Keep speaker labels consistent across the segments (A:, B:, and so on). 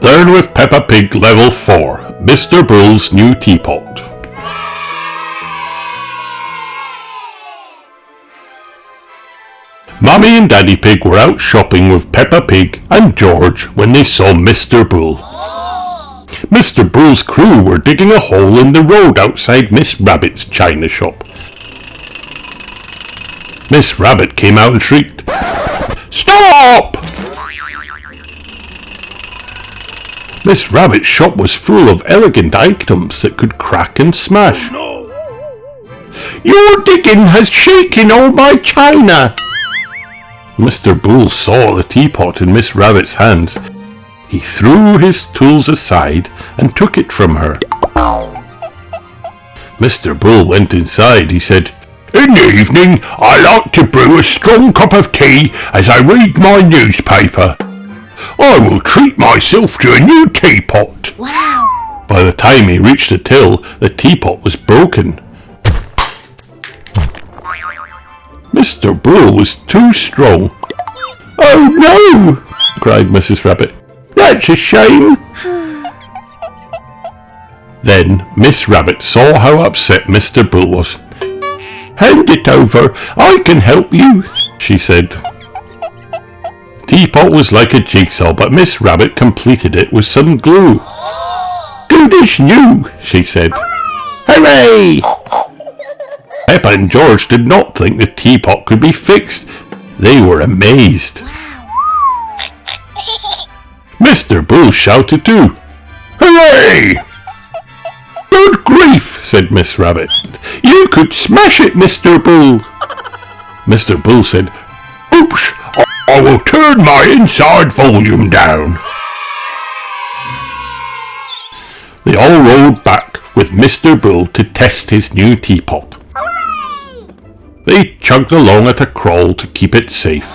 A: Learn with Peppa Pig Level 4, Mr. Bull's New Teapot. Mummy and Daddy Pig were out shopping with Peppa Pig and George when they saw Mr. Bull. Mr. Bull's crew were digging a hole in the road outside Miss Rabbit's china shop. Miss Rabbit came out and shrieked, "Stop!" Miss Rabbit's shop was full of elegant items that could crack and smash. Oh, no. "Your digging has shaken all my china!" Mr. Bull saw the teapot in Miss Rabbit's hands. He threw his tools aside and took it from her. Mr. Bull went inside. He said, "In the evening, I like to brew a strong cup of tea as I read my newspaper. I will treat myself to a new teapot."
B: Wow!
A: By the time he reached the till, the teapot was broken. Mr. Bull was too strong. "Oh no!" cried Mrs. Rabbit. "That's a shame." Then Miss Rabbit saw how upset Mr. Bull was. "Hand it over, I can help you," she said. Teapot was like a jigsaw, but Miss Rabbit completed it with some glue. "Good as new," she said. "Hooray!" Peppa and George did not think the teapot could be fixed. They were amazed. Mr. Bull shouted too. "Hooray!" "Good grief," said Miss Rabbit. "You could smash it, Mr. Bull." Mr. Bull said, "Oops, I will turn my inside volume down." They all rode back with Mr. Bull to test his new teapot. They chugged along at a crawl to keep it safe.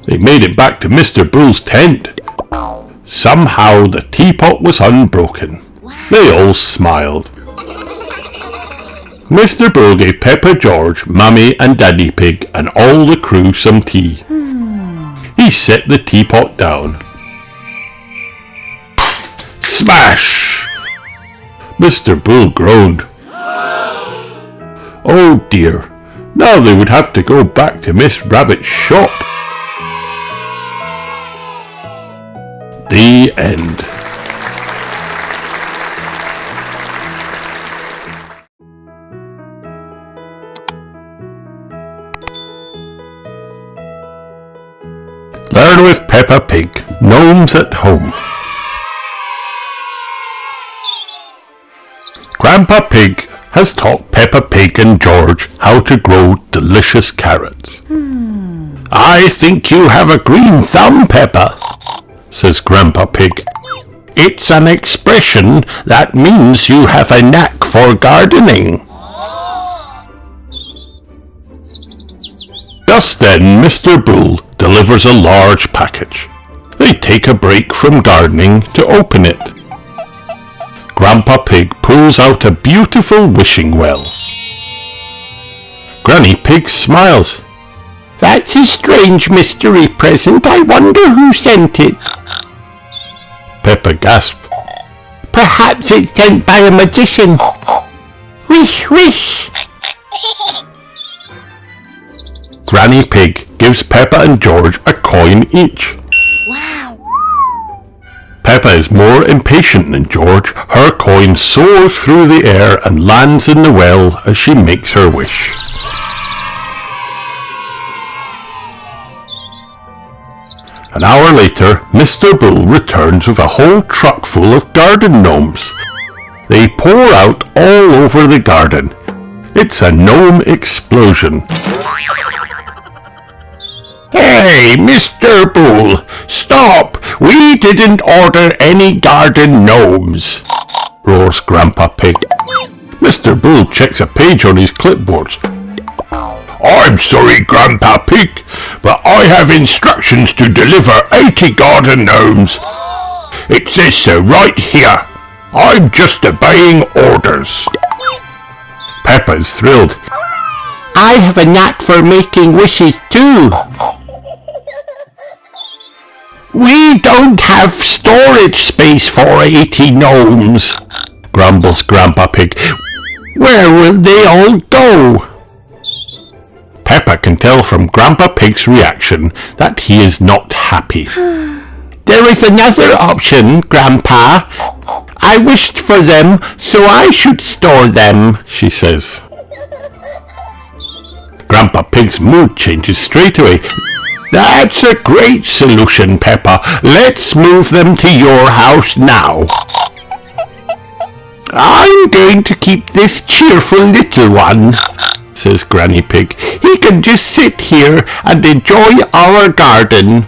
A: They made it back to Mr. Bull's tent. Somehow the teapot was unbroken. They all smiled. Mr. Bull gave Peppa, George, Mummy and Daddy Pig and all the crew some tea. He set the teapot down. Smash! Mr. Bull groaned. Oh dear, now they would have to go back to Miss Rabbit's shop. The end. Learn with Peppa Pig, Gnomes at Home. Grandpa Pig has taught Peppa Pig and George how to grow delicious carrots. "I think you have a green thumb, Peppa," says Grandpa Pig. "It's an expression that means you have a knack for gardening." Just then Mr. Bull delivers a large package. They take a break from gardening to open it. Grandpa Pig pulls out a beautiful wishing well. Granny Pig smiles. "That's a strange mystery present. I wonder who sent it." Peppa gasped. "Perhaps it's sent by a magician. Wish, wish." Granny Pig gives Peppa and George a coin each.
B: Wow!
A: Peppa is more impatient than George. Her coin soars through the air and lands in the well as she makes her wish. An hour later, Mr. Bull returns with a whole truck full of garden gnomes. They pour out all over the garden. It's a gnome explosion. "Hey, Mr. Bull, stop! We didn't order any garden gnomes," roars Grandpa Pig. Mr. Bull checks a page on his clipboard. "I'm sorry, Grandpa Pig, but I have instructions to deliver 80 garden gnomes. It says so right here. I'm just obeying orders." Peppa's thrilled. "I have a knack for making wishes too." We don't have storage space for 80 gnomes, grumbles Grandpa Pig. Where will they all go? Peppa can tell from Grandpa Pig's reaction that he is not happy. There is another option, Grandpa. I wished for them, so I should store them, she says. Grandpa Pig's mood changes straight away. That's a great solution, Peppa. Let's move them to your house now. I'm going to keep this cheerful little one, says Granny Pig. He can just sit here and enjoy our garden.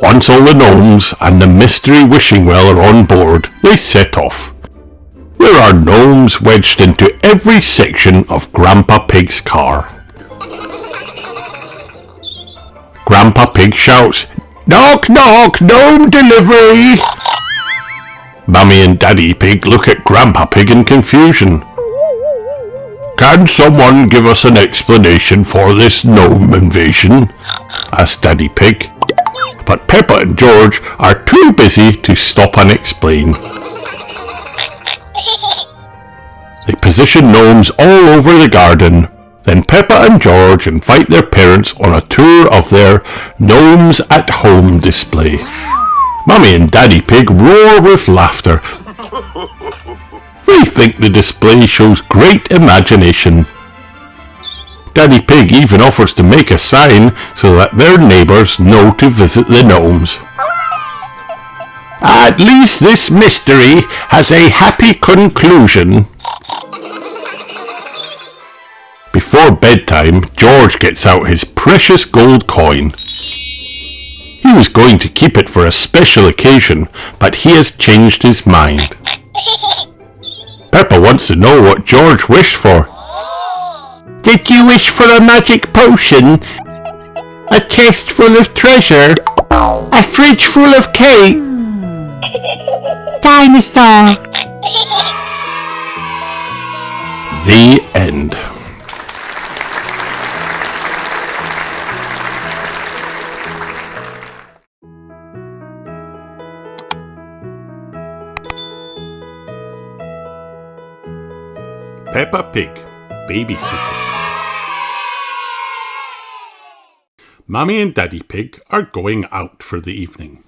A: Once all the gnomes and the mystery wishing well are on board, they set off. There are gnomes wedged into every section of Grandpa Pig's car. Grandpa Pig shouts, "Knock, knock, gnome delivery!" Mummy and Daddy Pig look at Grandpa Pig in confusion. Can someone give us an explanation for this gnome invasion? Asked Daddy Pig. But Peppa and George are too busy to stop and explain. They position gnomes all over the garden. Then Peppa and George invite their parents on a tour of their Gnomes at Home display. Mummy and Daddy Pig roar with laughter. They think the display shows great imagination. Daddy Pig even offers to make a sign so that their neighbours know to visit the gnomes. At least this mystery has a happy conclusion. Before bedtime, George gets out his precious gold coin. He was going to keep it for a special occasion, but he has changed his mind. Peppa wants to know what George wished for. Did you wish for a magic potion? A chest full of treasure? A fridge full of cake? Dinosaur? The end. Peppa Pig, Babysitting. Mummy and Daddy Pig are going out for the evening.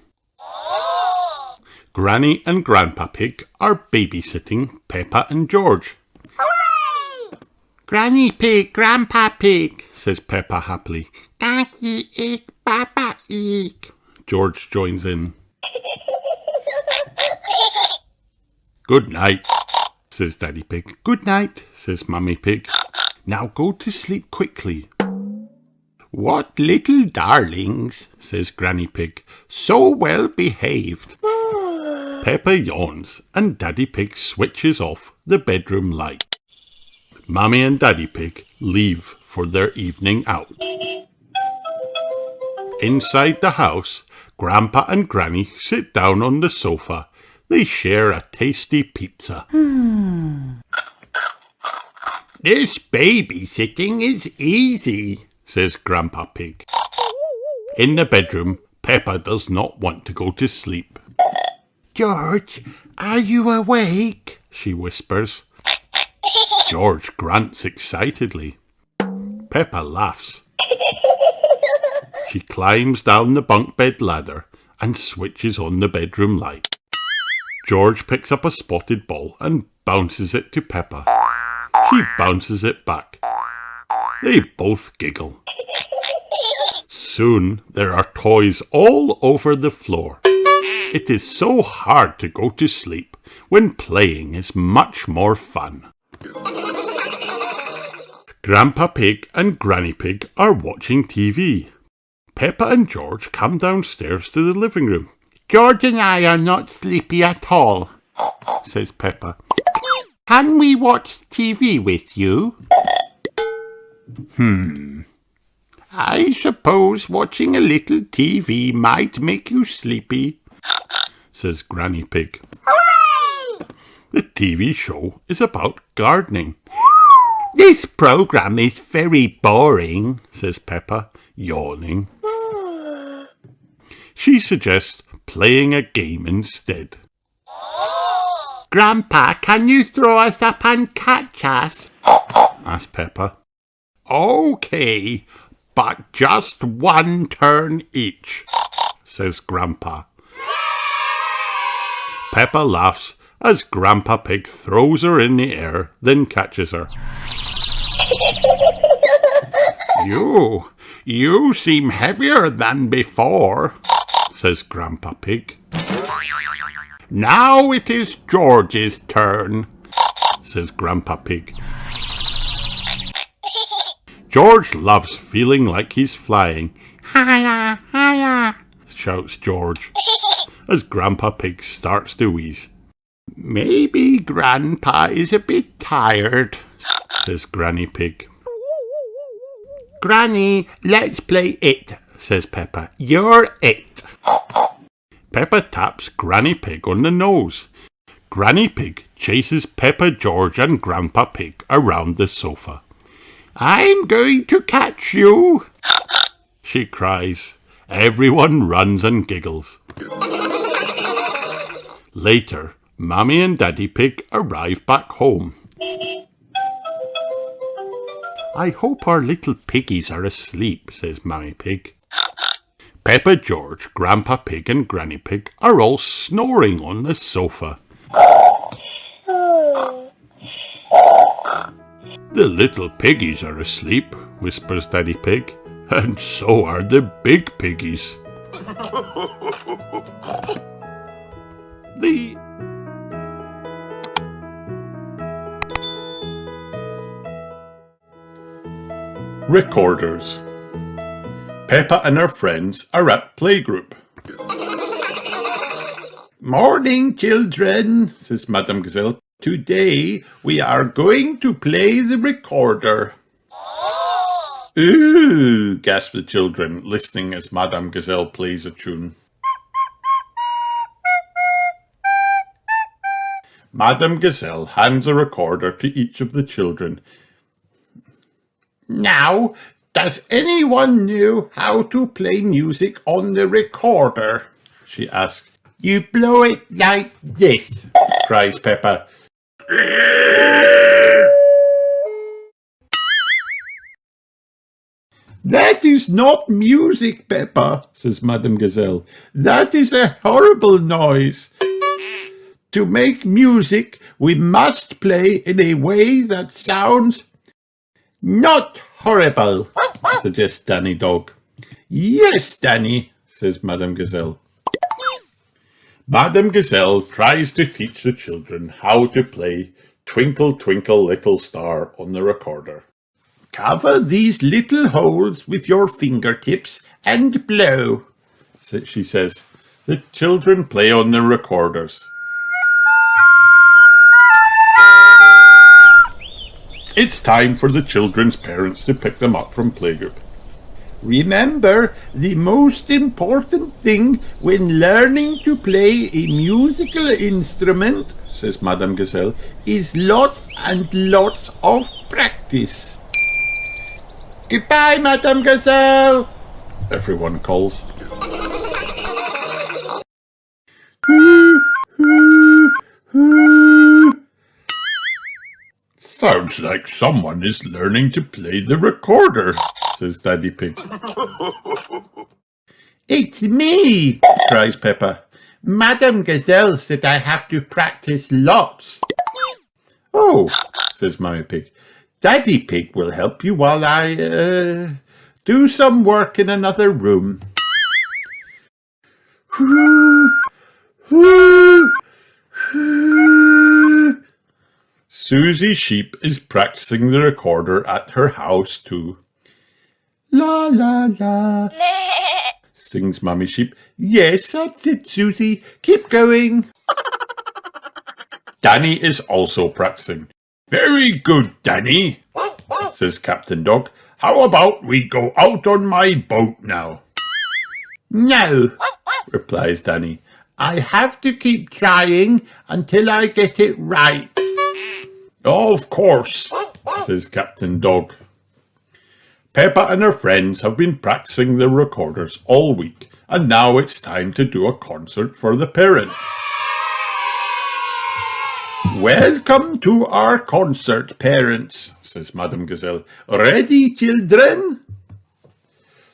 A: Granny and Grandpa Pig are babysitting Peppa and George. Hooray! Granny Pig, Grandpa Pig, says Peppa happily. Daddy eat, Papa eat. George joins in. Good night, says Daddy Pig. Good night, says Mummy Pig. Now go to sleep quickly. What little darlings, says Granny Pig, so well behaved. Peppa yawns and Daddy Pig switches off the bedroom light. Mummy and Daddy Pig leave for their evening out. Inside the house, Grandpa and Granny sit down on the sofa. They share a tasty pizza. This babysitting is easy, says Grandpa Pig. In the bedroom, Peppa does not want to go to sleep. George, are you awake? She whispers. George grunts excitedly. Peppa laughs. She climbs down the bunk bed ladder and switches on the bedroom light. George picks up a spotted ball and bounces it to Peppa. She bounces it back. They both giggle. Soon there are toys all over the floor. It is so hard to go to sleep when playing is much more fun. Grandpa Pig and Granny Pig are watching TV. Peppa and George come downstairs to the living room. George and I are not sleepy at all, says Peppa. Can we watch TV with you? I suppose watching a little TV might make you sleepy, says Granny Pig. Hooray! The TV show is about gardening. This program is very boring, says Peppa, yawning. She suggests playing a game instead. Grandpa, can you throw us up and catch us? Asked Peppa. Okay, but just one turn each, says Grandpa. Peppa laughs as Grandpa Pig throws her in the air, then catches her. You seem heavier than before, says Grandpa Pig. Now it is George's turn, says Grandpa Pig. George loves feeling like he's flying. Hiya, hiya, shouts George, as Grandpa Pig starts to wheeze. Maybe Grandpa is a bit tired, says Granny Pig. Granny, let's play it, says Peppa. You're it. Peppa taps Granny Pig on the nose. Granny Pig chases Peppa, George and Grandpa Pig around the sofa. I'm going to catch you, she cries. Everyone runs and giggles. Later, Mummy and Daddy Pig arrive back home. I hope our little piggies are asleep, says Mummy Pig. Peppa, George, Grandpa Pig and Granny Pig are all snoring on the sofa. The little piggies are asleep, whispers Daddy Pig, and so are the big piggies. The Recorders. Peppa and her friends are at playgroup. Morning, children, says Madame Gazelle. Today we are going to play the recorder. Ooh, gasp the children, listening as Madame Gazelle plays a tune. Madame Gazelle hands a recorder to each of the children. Now, does anyone know how to play music on the recorder? She asks. You blow it like this, cries Peppa. That is not music, Peppa, says Madame Gazelle. That is a horrible noise. To make music, we must play in a way that sounds not horrible, suggests Danny Dog. Yes, Danny, says Madame Gazelle. Madame Gazelle tries to teach the children how to play Twinkle, Twinkle, Little Star on the recorder. Cover these little holes with your fingertips and blow, she says. The children play on the recorders. It's time for the children's parents to pick them up from playgroup. Remember, the most important thing when learning to play a musical instrument, says Madame Gazelle, is lots and lots of practice. Goodbye, Madame Gazelle, everyone calls. Sounds like someone is learning to play the recorder, says Daddy Pig. It's me, cries Peppa. Madame Gazelle said I have to practice lots. Oh, says Mummy Pig. Daddy Pig will help you while I do some work in another room. Susie Sheep is practicing the recorder at her house too. La la la, sings Mummy Sheep. Yes, that's it, Susie. Keep going. Danny is also practicing. Very good, Danny, says Captain Dog. How about we go out on my boat now? No, replies Danny. I have to keep trying until I get it right. Of course, says Captain Dog. Peppa and her friends have been practicing their recorders all week, and now it's time to do a concert for the parents. Welcome to our concert, parents, says Madame Gazelle. Ready, children?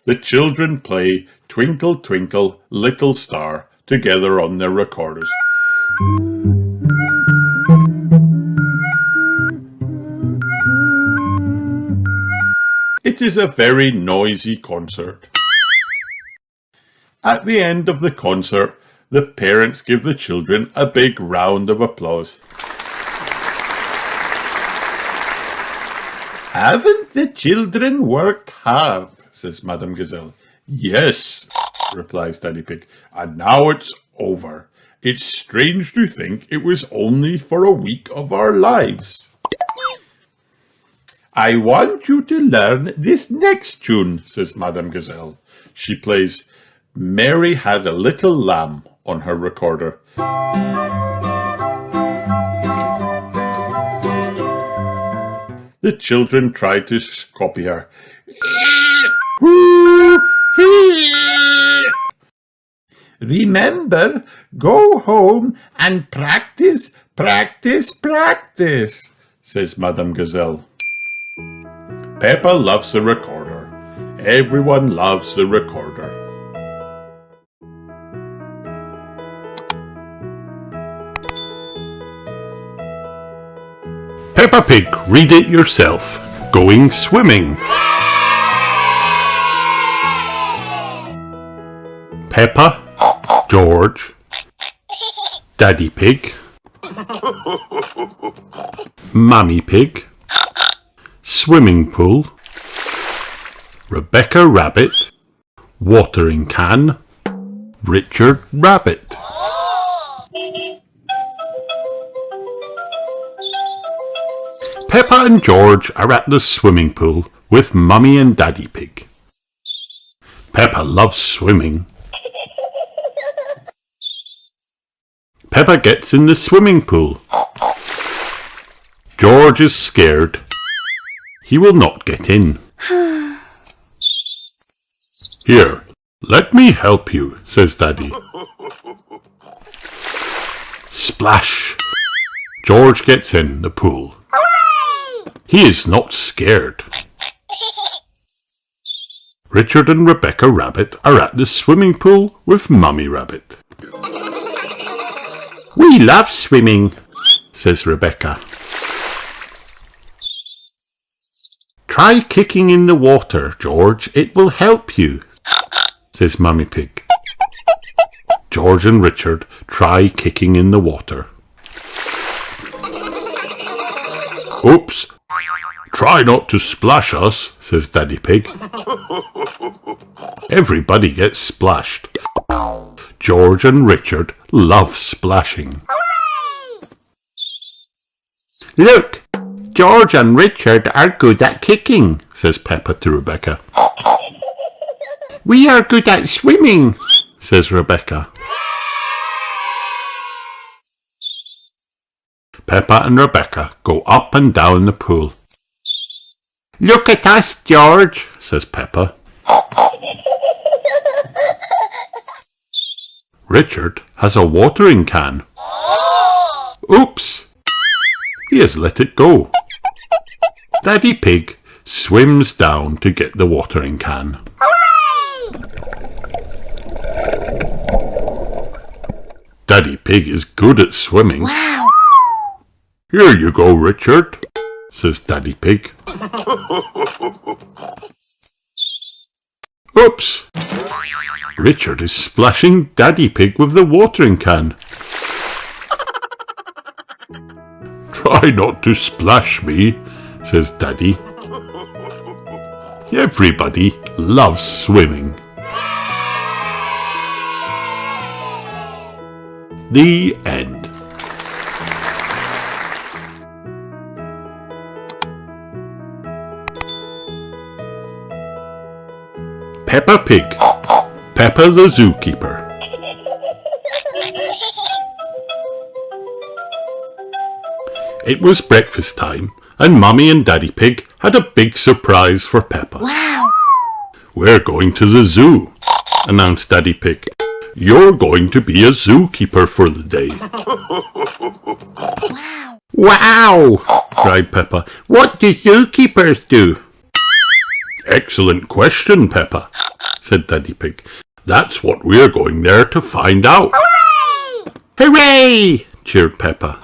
A: The children play Twinkle, Twinkle, Little Star together on their recorders. It is a very noisy concert. At the end of the concert, the parents give the children a big round of applause. Haven't the children worked hard? Says Madame Gazelle. Yes, replies Daddy Pig, and now it's over. It's strange to think it was only for a week of our lives. I want you to learn this next tune, says Madame Gazelle. She plays Mary Had a Little Lamb on her recorder. The children try to copy her. Remember, go home and practice, practice, practice, says Madame Gazelle. Peppa loves the recorder. Everyone loves the recorder. Peppa Pig, read it yourself. Going swimming. Peppa, George, Daddy Pig, Mummy Pig, swimming pool, Rebecca Rabbit, watering can, Richard Rabbit. Peppa and George are at the swimming pool with Mummy and Daddy Pig. Peppa loves swimming. Peppa gets in the swimming pool. George is scared. He will not get in. Here, let me help you, says Daddy. Splash! George gets in the pool. He is not scared. Richard and Rebecca Rabbit are at the swimming pool with Mummy Rabbit. We love swimming, says Rebecca. Try kicking in the water, George. It will help you, says Mummy Pig. George and Richard try kicking in the water. Oops! Try not to splash us, says Daddy Pig. Everybody gets splashed. George and Richard love splashing. Look, George and Richard are good at kicking, says Peppa to Rebecca. We are good at swimming, says Rebecca. Peppa and Rebecca go up and down the pool. Look at us, George, says Peppa. Richard has a watering can. Oops! He has let it go. Daddy Pig swims down to get the watering can. Daddy Pig is good at swimming.
B: Wow!
A: Here you go, Richard, says Daddy Pig. Oops! Richard is splashing Daddy Pig with the watering can. Try not to splash me, says Daddy. Everybody loves swimming. The end. Peppa Pig, Peppa the Zookeeper. It was breakfast time, and Mummy and Daddy Pig had a big surprise for Peppa.
B: Wow!
A: "We're going to the zoo," announced Daddy Pig. "You're going to be a zookeeper for the day."
B: Wow!
A: "Wow!" cried Peppa. "What do zookeepers do?" "Excellent question, Peppa," said Daddy Pig. "That's what we're going there to find out."
B: Hooray!
A: "Hooray!" cheered Peppa.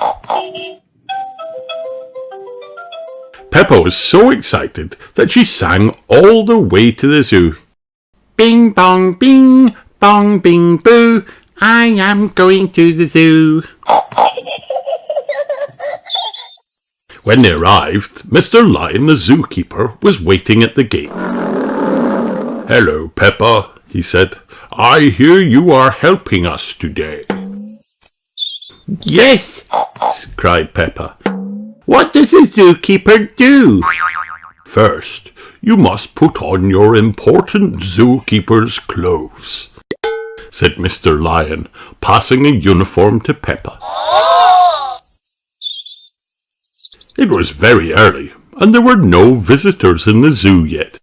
A: Peppa was so excited that she sang all the way to the zoo. "Bing bong bing, bong bing boo, I am going to the zoo." When they arrived, Mr. Lion, the zookeeper, was waiting at the gate. "Hello, Peppa," he said. "I hear you are helping us today." "Yes," cried Peppa. "What does a zookeeper do?" "First, you must put on your important zookeeper's clothes," said Mr. Lion, passing a uniform to Peppa. It was very early, and there were no visitors in the zoo yet.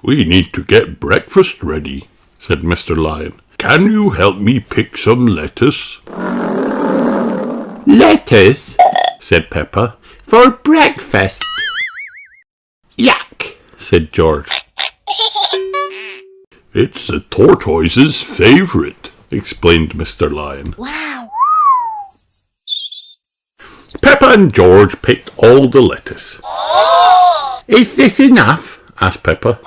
A: "We need to get breakfast ready," said Mr. Lion. "Can you help me pick some lettuce?" "Lettuce?" said Peppa. "For breakfast?" "Yuck!" said George. "It's the tortoise's favourite," explained Mr. Lion.
B: Wow!
A: Peppa and George picked all the lettuce. "Is this enough?" asked Peppa.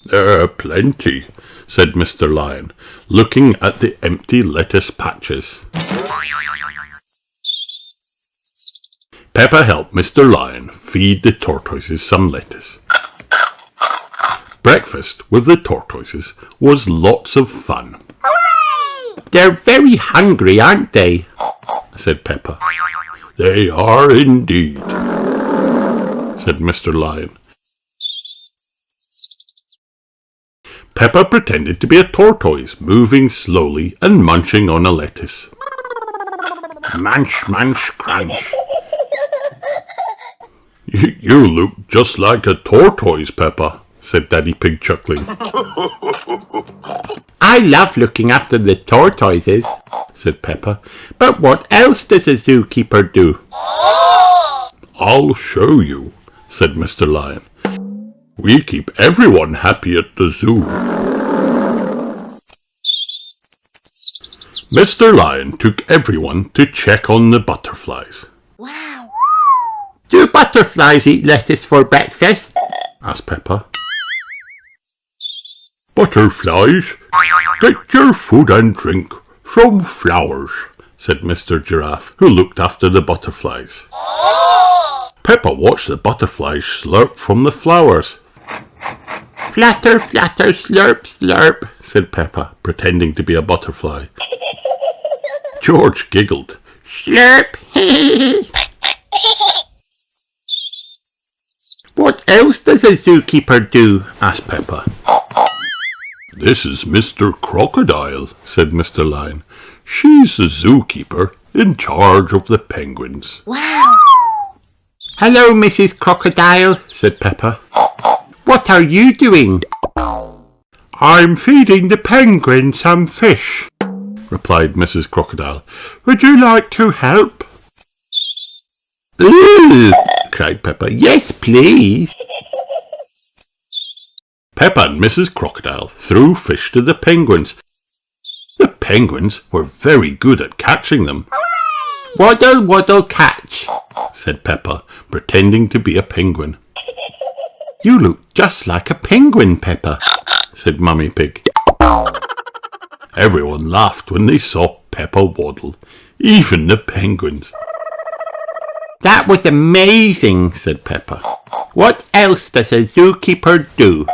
A: "There are plenty," said Mr. Lion, looking at the empty lettuce patches. Peppa helped Mr. Lion feed the tortoises some lettuce. Breakfast with the tortoises was lots of fun.
B: Hooray!
A: "They're very hungry, aren't they?" said Peppa. "They are indeed," said Mr. Lion. Peppa pretended to be a tortoise, moving slowly and munching on a lettuce. "Munch, munch, crunch." You look just like a tortoise, Peppa," said Daddy Pig, chuckling. "I love looking after the tortoises," said Peppa. "But what else does a zookeeper do?" "I'll show you," said Mr. Lion. "We keep everyone happy at the zoo." Mr. Lion took everyone to check on the butterflies.
B: Wow!
A: "Do butterflies eat lettuce for breakfast?" asked Peppa. "Butterflies get your food and drink from flowers," said Mr. Giraffe, who looked after the butterflies. Peppa watched the butterflies slurp from the flowers. "Flutter, flutter, slurp, slurp," said Peppa, pretending to be a butterfly. George giggled. "Slurp, "What else does a zookeeper do?" asked Peppa. "This is Mr. Crocodile," said Mr. Lion. "She's the zookeeper in charge of the penguins."
B: Wow!
A: "Hello, Mrs. Crocodile," said Peppa. "What are you doing?" "I'm feeding the penguin some fish," replied Mrs. Crocodile. "Would you like to help?" "Ooh!" cried Peppa. "Yes, please." Peppa and Mrs. Crocodile threw fish to the penguins. The penguins were very good at catching them. "Waddle, waddle, catch," said Peppa, pretending to be a penguin. "You look just like a penguin, Peppa," said Mummy Pig. Everyone laughed when they saw Peppa waddle, even the penguins. "That was amazing," said Peppa. "What else does a zookeeper do?"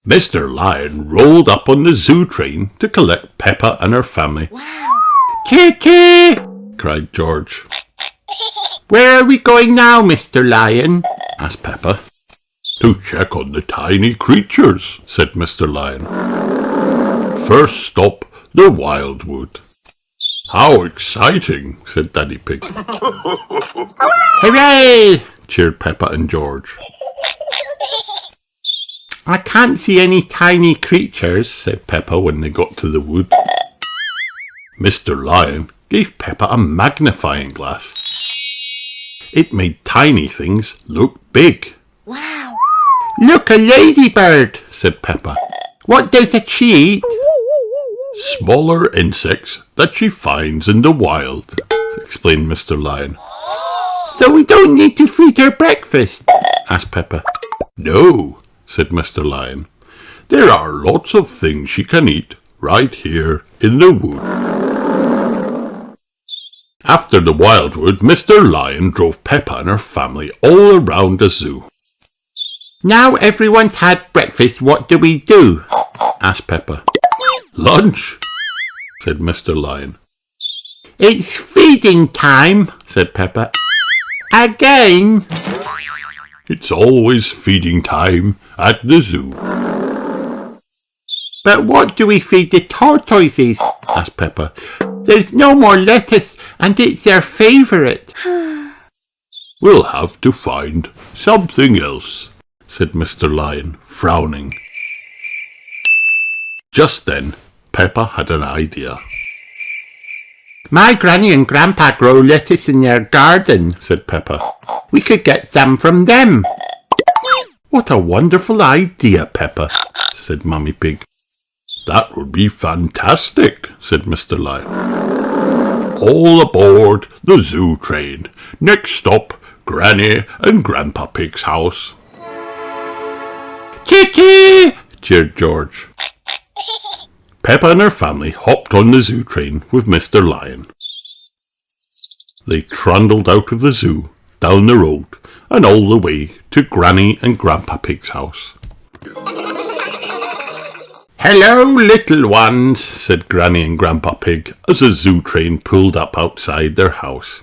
A: Mr. Lion rolled up on the zoo train to collect Peppa and her family.
B: Wow!
A: "Chee-chee!" cried George. "Where are we going now, Mr. Lion?" asked Peppa. "To check on the tiny creatures," said Mr. Lion. "First stop, the wildwood." How exciting, said Daddy Pig. Hooray! Cheered Peppa and George. I can't see any tiny creatures, said Peppa when they got to the wood. Mr. Lion gave Peppa a magnifying glass. It made tiny things look big.
B: Wow!
A: Look, a ladybird, said Peppa. What does it eat? Smaller insects that she finds in the wild, explained Mr. Lion. So we don't need to feed her breakfast? Asked Peppa. No, said Mr. Lion. There are lots of things she can eat right here in the wood. After the wildwood, Mr. Lion drove Peppa and her family all around the zoo. Now everyone's had breakfast, what do we do? Asked Peppa. Lunch, said Mr. Lion. It's feeding time, said Peppa. Again? It's always feeding time at the zoo. But what do we feed the tortoises? Asked Peppa. There's no more lettuce and it's their favourite. We'll have to find something else, said Mr. Lion, frowning. Just then, Peppa had an idea. My granny and grandpa grow lettuce in their garden, said Peppa. We could get some from them. What a wonderful idea, Peppa, said Mummy Pig. That would be fantastic, said Mr. Lion. All aboard the zoo train. Next stop, Granny and Grandpa Pig's house. Choo-choo! Cheered George. Peppa and her family hopped on the zoo train with Mr. Lion. They trundled out of the zoo, down the road, and all the way to Granny and Grandpa Pig's house. Hello, little ones, said Granny and Grandpa Pig as the zoo train pulled up outside their house.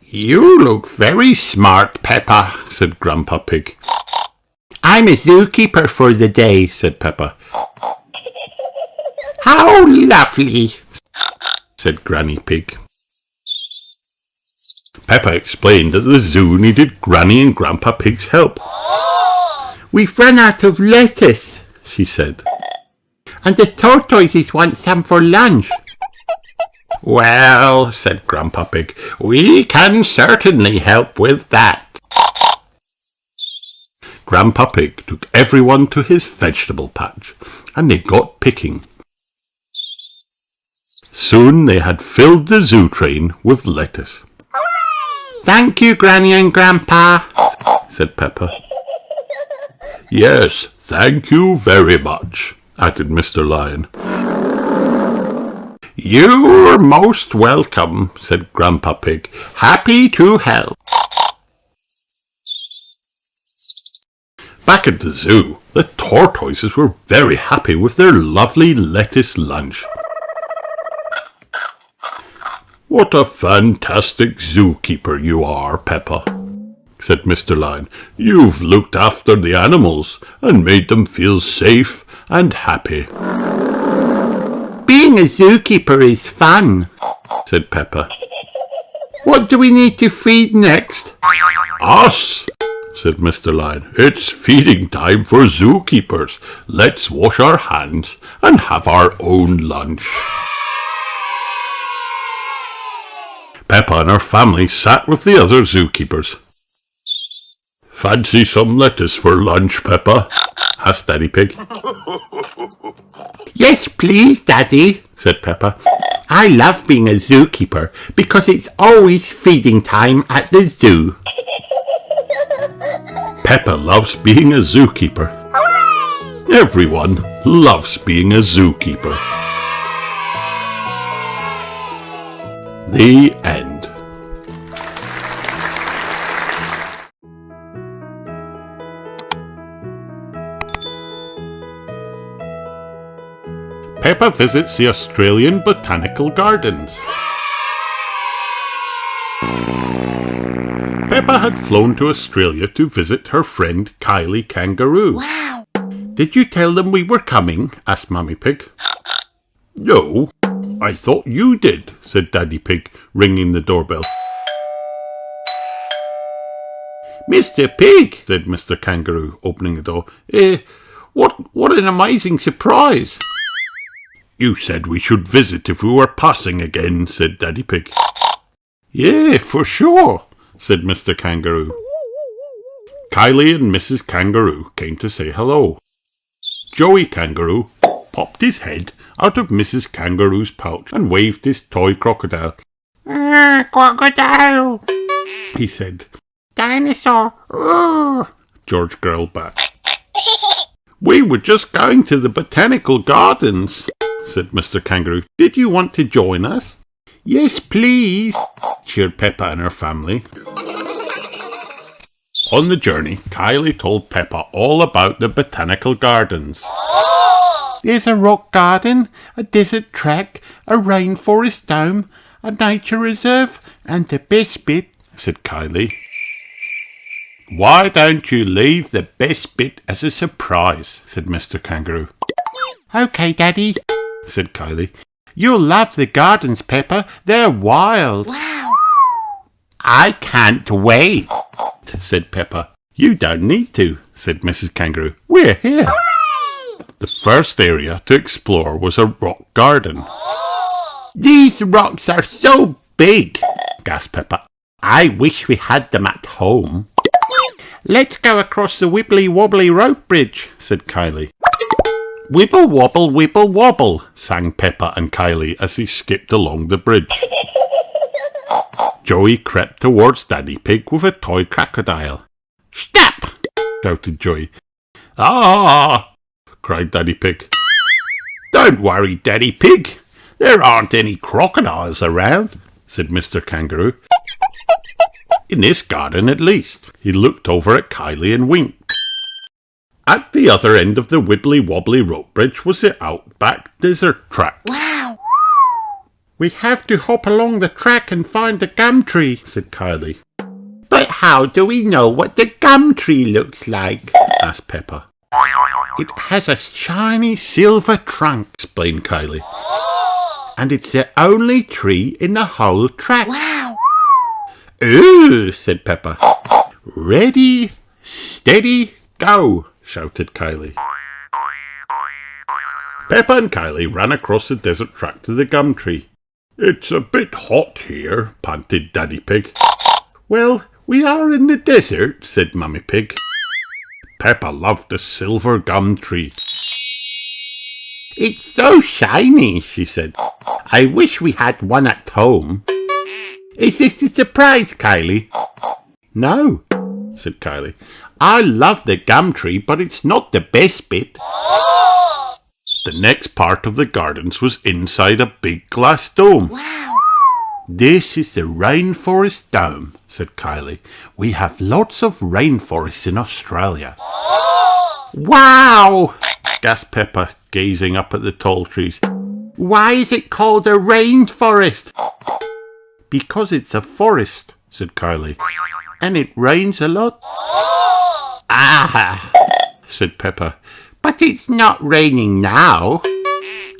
A: You look very smart, Peppa, said Grandpa Pig. I'm a zookeeper for the day, said Peppa. How lovely, said Granny Pig. Peppa explained that the zoo needed Granny and Grandpa Pig's help. We've run out of lettuce, she said, and the tortoises want some for lunch. Well, said Grandpa Pig, we can certainly help with that. Grandpa Pig took everyone to his vegetable patch, and they got picking. Soon they had filled the zoo train with lettuce. Hooray! Thank you, Granny and Grandpa, said Peppa. Yes, thank you very much, added Mr. Lion. You're most welcome, said Grandpa Pig. Happy to help. Back at the zoo, the tortoises were very happy with their lovely lettuce lunch. What a fantastic zookeeper you are, Peppa, said Mr. Lion. You've looked after the animals and made them feel safe and happy. Being a zookeeper is fun, said Peppa. What do we need to feed next? Us, said Mr. Lion. It's feeding time for zookeepers. Let's wash our hands and have our own lunch. Peppa and her family sat with the other zookeepers. Fancy some lettuce for lunch, Peppa? Asked Daddy Pig. Yes, please, Daddy, said Peppa. I love being a zookeeper because it's always feeding time at the zoo. Peppa loves being a zookeeper. Hooray! Everyone loves being a zookeeper. The end. Peppa visits the Australian Botanical Gardens. Peppa had flown to Australia to visit her friend Kylie Kangaroo.
B: Wow!
A: Did you tell them we were coming? Asked Mummy Pig. No, I thought you did, said Daddy Pig, ringing the doorbell. Mr. Pig, said Mr. Kangaroo, opening the door. What an amazing surprise. You said we should visit if we were passing again, said Daddy Pig. Yeah, for sure, said Mr. Kangaroo. Kylie and Mrs. Kangaroo came to say hello. Joey Kangaroo popped his head out of Mrs. Kangaroo's pouch and waved his toy crocodile.
C: Crocodile,
A: he said.
C: Dinosaur,
A: George growled back. We were just going to the Botanical Gardens, said Mr. Kangaroo. Did you want to join us? Yes, please, cheered Peppa and her family. On the journey, Kylie told Peppa all about the Botanical Gardens.
C: There's a rock garden, a desert track, a rainforest dome, a nature reserve, and the best bit,
A: said Kylie. Why don't you leave the best bit as a surprise, said Mr. Kangaroo.
C: Okay, Daddy,
A: said Kylie.
C: You'll love the gardens, Peppa. They're wild.
B: Wow.
A: I can't wait, said Peppa. You don't need to, said Mrs. Kangaroo. We're here.
B: Hooray!
A: The first area to explore was a rock garden.
C: These rocks are so big,
A: gasped Peppa. I wish we had them at home.
C: Let's go across the wibbly-wobbly rope bridge, said Kylie.
A: Wibble wobble, sang Peppa and Kylie as they skipped along the bridge. Joey crept towards Daddy Pig with a toy crocodile. Stop! shouted Joey. Ah! cried Daddy Pig. Don't worry, Daddy Pig. There aren't any crocodiles around, said Mr. Kangaroo. In this garden, at least. He looked over at Kylie and winked. At the other end of the wibbly-wobbly rope bridge was the outback desert track.
B: Wow.
C: We have to hop along the track and find the gum tree, said Kylie.
A: But how do we know what the gum tree looks like? asked Peppa.
C: It has a shiny silver trunk,
A: explained Kylie.
C: And it's the only tree in the whole track.
B: Wow.
A: Ooh, said Peppa. Ready, steady, go, shouted Kylie. Peppa and Kylie ran across the desert track to the gum tree. It's a bit hot here, panted Daddy Pig. Well, we are in the desert, said Mummy Pig. Peppa loved the silver gum tree. It's so shiny, she said. I wish we had one at home. Is this a surprise, Kylie? No, said Kylie. I love the gum tree, but it's not the best bit. The next part of the gardens was inside a big glass dome.
B: Wow.
A: This is the rainforest dome, said Kylie. We have lots of rainforests in Australia. Wow, gasped Peppa, gazing up at the tall trees. Why is it called a rainforest? Because it's a forest, said Kylie. And it rains a lot. Ah, said Peppa. But it's not raining now.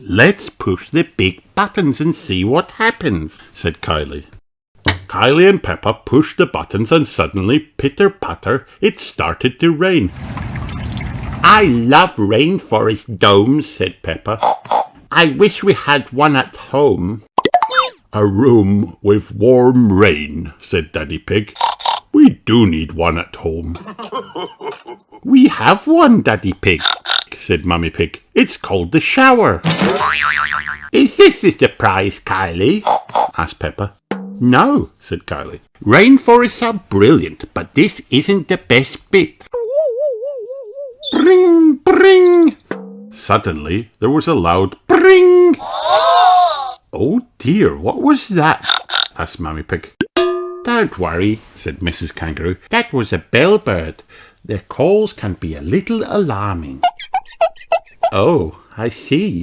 A: Let's push the big buttons and see what happens, said Kylie. Kylie and Peppa pushed the buttons and suddenly, pitter-patter, it started to rain. I love rainforest domes, said Peppa. I wish we had one at home. A room with warm rain, said Daddy Pig. We do need one at home. We have one, Daddy Pig, said Mummy Pig. It's called the shower. Is this a surprise, Kylie? asked Peppa. No, said Kylie. Rainforests are brilliant, but this isn't the best bit. Bring, bring. Suddenly, there was a loud bring. Oh dear, what was that? asked Mummy Pig. Don't worry, said Mrs. Kangaroo. That was a bellbird. Their calls can be a little alarming. Oh, I see,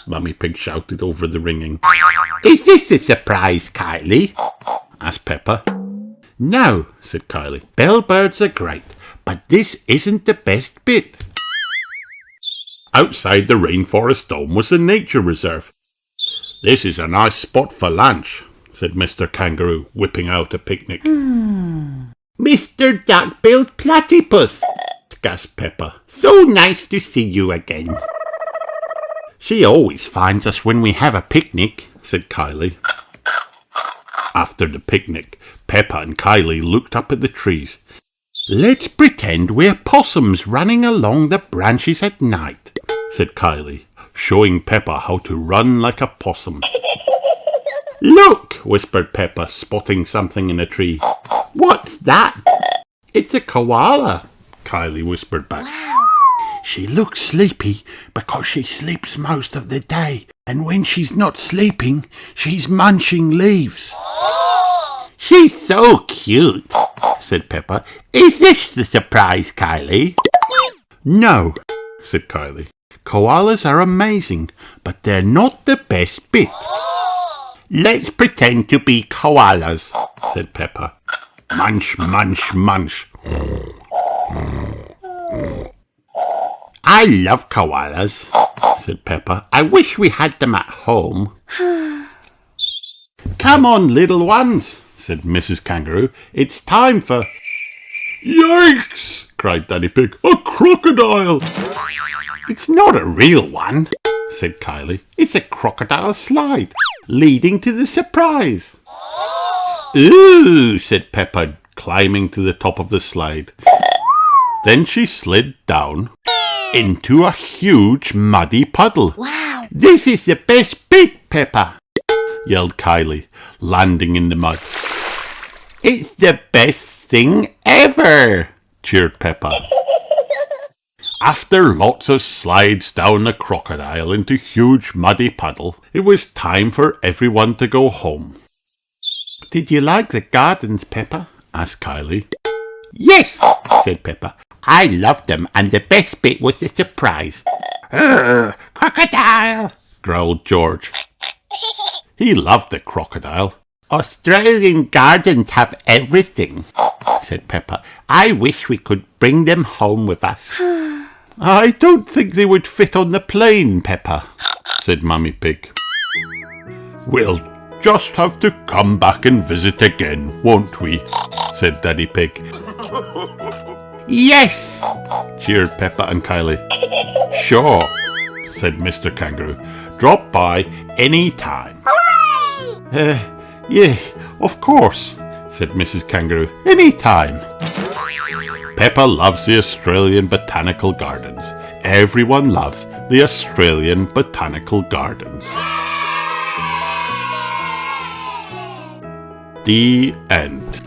A: Mummy Pig shouted over the ringing. Is this a surprise, Kylie? asked Peppa. No, said Kylie. Bellbirds are great, but this isn't the best bit. Outside the rainforest dome was a nature reserve. This is a nice spot for lunch, said Mr. Kangaroo, whipping out a picnic.
C: Mr. Duck-billed Platypus, gasped Peppa. So nice to see you again.
A: She always finds us when we have a picnic, said Kylie. After the picnic, Peppa and Kylie looked up at the trees. Let's pretend we're possums running along the branches at night, said Kylie, showing Peppa how to run like a possum. Look, whispered Peppa, spotting something in a tree.
C: What's that?
A: It's a koala, Kylie whispered back. She looks sleepy because she sleeps most of the day, and when she's not sleeping, she's munching leaves.
C: She's so cute, said Peppa. Is this the surprise, Kylie?
A: No, said Kylie. Koalas are amazing, but they're not the best bit.
C: Let's pretend to be koalas,
A: said Peppa. Munch, munch, munch.
C: I love koalas, said Peppa. I wish we had them at home.
A: Come on, little ones, said Mrs. Kangaroo. It's time for... Yikes! cried Daddy Pig. A crocodile!
C: It's not a real one,
A: said Kylie.
C: It's a crocodile slide, leading to the surprise.
A: Ooh, said Peppa, climbing to the top of the slide. Then she slid down into a huge muddy puddle.
B: Wow!
C: This is the best bit, Peppa,
A: yelled Kylie, landing in the mud.
C: It's the best thing ever,
A: cheered Peppa. After lots of slides down the crocodile into huge muddy puddle, it was time for everyone to go home.
C: Did you like the gardens, Peppa?
A: asked Kylie.
C: Yes, said Peppa. I loved them, and the best bit was the surprise. Crocodile,
A: growled George. He loved the crocodile.
C: Australian gardens have everything, said Peppa. I wish we could bring them home with us.
A: I don't think they would fit on the plane, Peppa, said Mummy Pig. We'll just have to come back and visit again, won't we? said Daddy Pig.
C: Yes,
A: cheered Peppa and Kylie. Sure, said Mr. Kangaroo. Drop by any time.
B: Hooray!
A: Yeah, of course, said Mrs. Kangaroo. Any time. Peppa loves the Australian Botanical Gardens. Everyone loves the Australian Botanical Gardens. The end.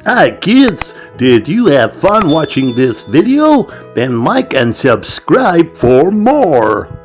D: Hi kids, did you have fun watching this video? Then like and subscribe for more.